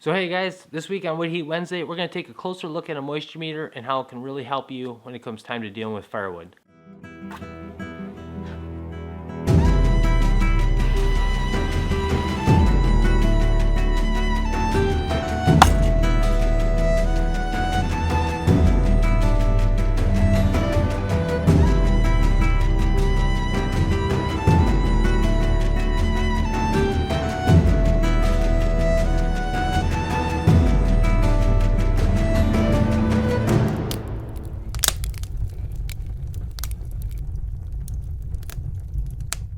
So hey guys, this week on Wood Heat Wednesday, we're going to take a closer look at a moisture meter and how it can really help you when it comes time to dealing with firewood.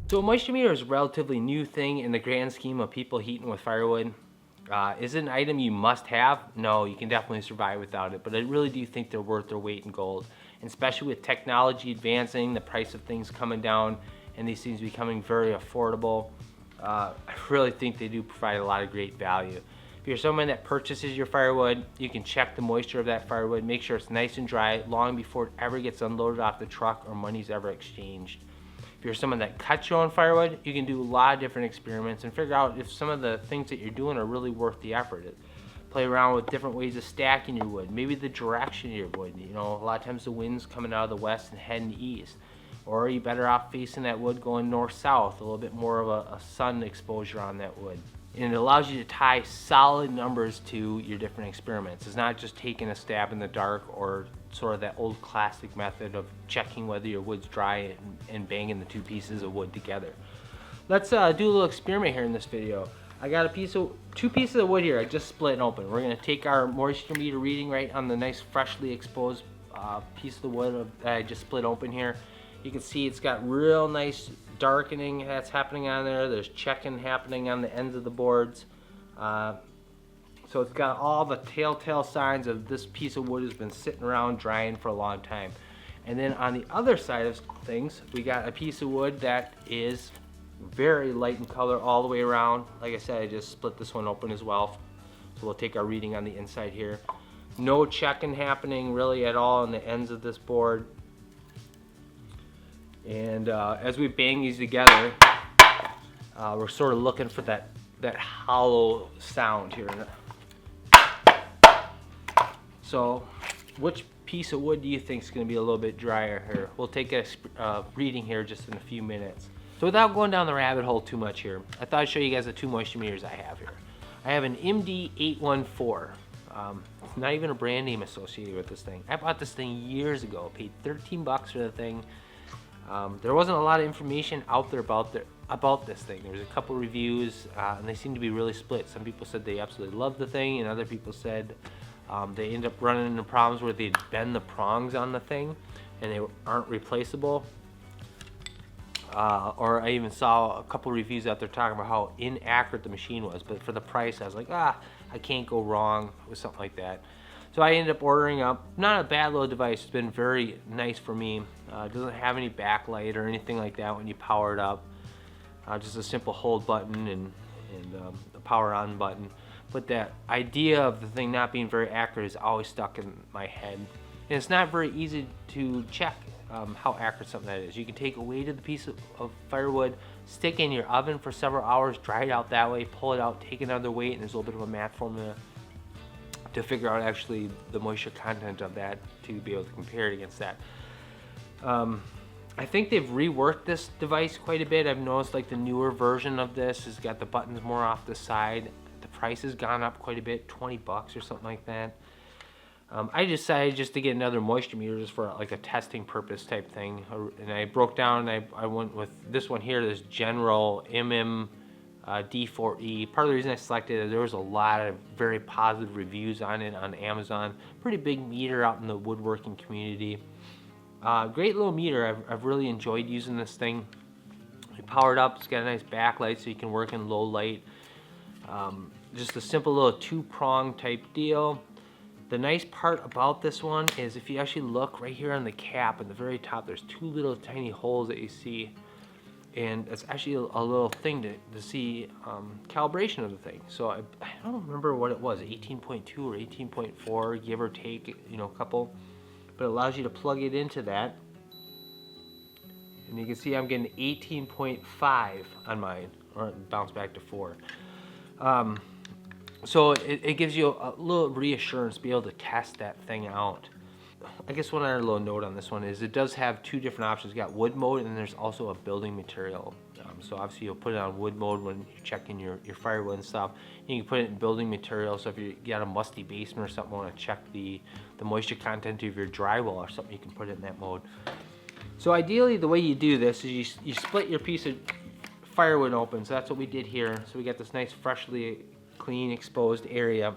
So a moisture meter is a relatively new thing in the grand scheme of people heating with firewood. Is it an item you must have? No, you can definitely survive without it, but I really do think they're worth their weight in gold. And especially with technology advancing, the price of things coming down, and these things becoming very affordable, I really think they do provide a lot of great value. If you're someone that purchases your firewood, you can check the moisture of that firewood, make sure it's nice and dry long before it ever gets unloaded off the truck or money's ever exchanged. If you're someone that cuts your own firewood, you can do a lot of different experiments and figure out if some of the things that you're doing are really worth the effort. Play around with different ways of stacking your wood, maybe the direction of your wood. You know, a lot of times the wind's coming out of the west and heading east. Or are you better off facing that wood going north-south, a little bit more of a sun exposure on that wood. And it allows you to tie solid numbers to your different experiments. It's not just taking a stab in the dark or sort of that old classic method of checking whether your wood's dry and banging the two pieces of wood together. Let's do a little experiment here in this video. I got two pieces of wood here I just split open. We're going to take our moisture meter reading right on the nice freshly exposed piece of the wood that I just split open here. You can see it's got real nice darkening that's happening on there. There's checking happening on the ends of the boards. So it's got all the telltale signs of this piece of wood has been sitting around drying for a long time. And then on the other side of things, we got a piece of wood that is very light in color all the way around. Like I said, I just split this one open as well. So we'll take our reading on the inside here. No checking happening really at all on the ends of this board. And as we bang these together, we're sort of looking for that hollow sound here. So which piece of wood do you think is going to be a little bit drier here? We'll take a reading here just in a few minutes. So without going down the rabbit hole too much here, I thought I'd show you guys the two moisture meters I have here. I have an MD814. It's not even a brand name associated with this thing. I bought this thing years ago, paid 13 bucks for the thing. There wasn't a lot of information out there about this thing. There was a couple reviews, and they seemed to be really split. Some people said they absolutely loved the thing, and other people said they ended up running into problems where they'd bend the prongs on the thing, and they aren't replaceable. Or I even saw a couple reviews out there talking about how inaccurate the machine was. But for the price, I was like, I can't go wrong with something like that. So I ended up ordering up, not a bad little device, it's been very nice for me. It doesn't have any backlight or anything like that when you power it up. Just a simple hold button and the power on button. But that idea of the thing not being very accurate is always stuck in my head. And it's not very easy to check how accurate something that is. You can take a weighted piece of firewood, stick it in your oven for several hours, dry it out that way, pull it out, take another weight, and there's a little bit of a math formula to figure out actually the moisture content of that to be able to compare it against that. I think they've reworked this device quite a bit. I've noticed like the newer version of this has got the buttons more off the side. The price has gone up quite a bit, 20 bucks or something like that. I decided just to get another moisture meter just for like a testing purpose type thing. And I broke down and I went with this one here, this General D4E. Part of the reason I selected it, there was a lot of very positive reviews on it on Amazon. Pretty big meter out in the woodworking community. Great little meter. I've really enjoyed using this thing. You power it up, it's got a nice backlight so you can work in low light. Just a simple little two-prong type deal. The nice part about this one is if you actually look right here on the cap at the very top, there's two little tiny holes that you see. And it's actually a little thing to see calibration of the thing. So I don't remember what it was, 18.2 or 18.4, give or take, you know, a couple. But it allows you to plug it into that. And you can see I'm getting 18.5 on mine, or bounce back to 4. So it gives you a little reassurance to be able to test that thing out. I guess one other little note on this one is it does have two different options. You got wood mode, and there's also a building material. So obviously you'll put it on wood mode when you're checking your firewood and stuff. You can put it in building material, so if you got a musty basement or something, want to check the moisture content of your drywall or something, you can put it in that mode. So ideally the way you do this is you split your piece of firewood open. So that's what we did here. So we got this nice freshly clean exposed area.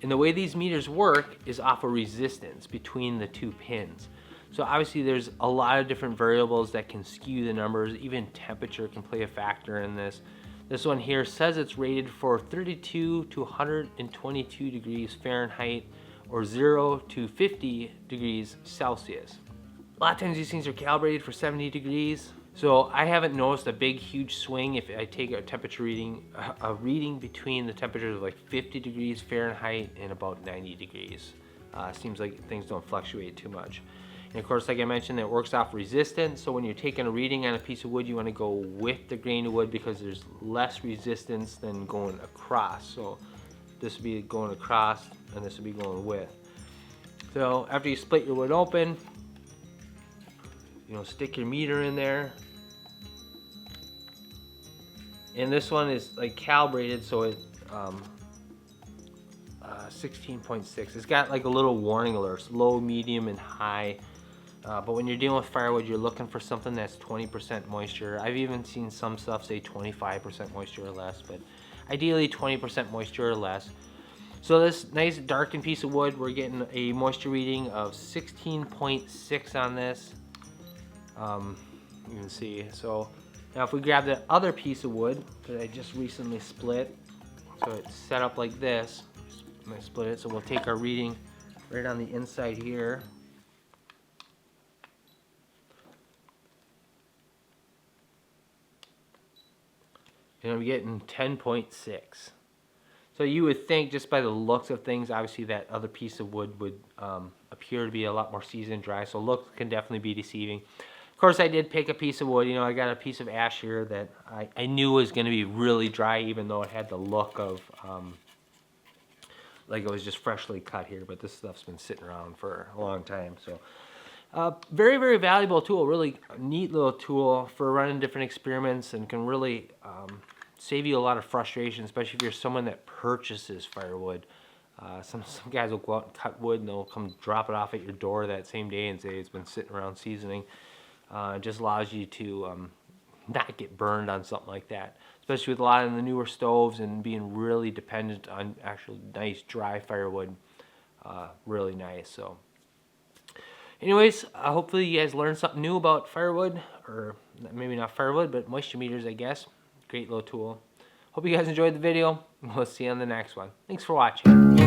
And the way these meters work is off of resistance between the two pins. So obviously there's a lot of different variables that can skew the numbers. Even temperature can play a factor in this. This one here says it's rated for 32 to 122 degrees Fahrenheit or 0 to 50 degrees Celsius. A lot of times these things are calibrated for 70 degrees. So I haven't noticed a big, huge swing if I take a temperature reading, a reading between the temperatures of like 50 degrees Fahrenheit and about 90 degrees. Seems like things don't fluctuate too much. And of course, like I mentioned, it works off resistance. So when you're taking a reading on a piece of wood, you want to go with the grain of wood because there's less resistance than going across. So this would be going across and this would be going with. So after you split your wood open, stick your meter in there. And this one is like calibrated, so it 16.6. It's got like a little warning alerts, low, medium, and high. But when you're dealing with firewood, you're looking for something that's 20% moisture. I've even seen some stuff say 25% moisture or less, but ideally 20% moisture or less. So this nice darkened piece of wood, we're getting a moisture reading of 16.6 on this. You can see. So now if we grab the other piece of wood that I just recently split, so it's set up like this. I'm gonna split it, so we'll take our reading right on the inside here. And I'm getting 10.6. So you would think, just by the looks of things, obviously that other piece of wood would appear to be a lot more seasoned dry. So looks can definitely be deceiving. Of course, I did pick a piece of wood. I got a piece of ash here that I knew was going to be really dry, even though it had the look of like it was just freshly cut here. But this stuff's been sitting around for a long time. So very, very valuable tool. Really neat little tool for running different experiments, and can really save you a lot of frustration, especially if you're someone that purchases firewood. Some guys will go out and cut wood, and they'll come drop it off at your door that same day and say it's been sitting around seasoning. It just allows you to not get burned on something like that, especially with a lot of the newer stoves and being really dependent on actual nice dry firewood. Really nice. So anyways, hopefully you guys learned something new about firewood, or maybe not firewood, but moisture meters, I guess. Great little tool. Hope you guys enjoyed the video. We'll see you on the next one. Thanks for watching.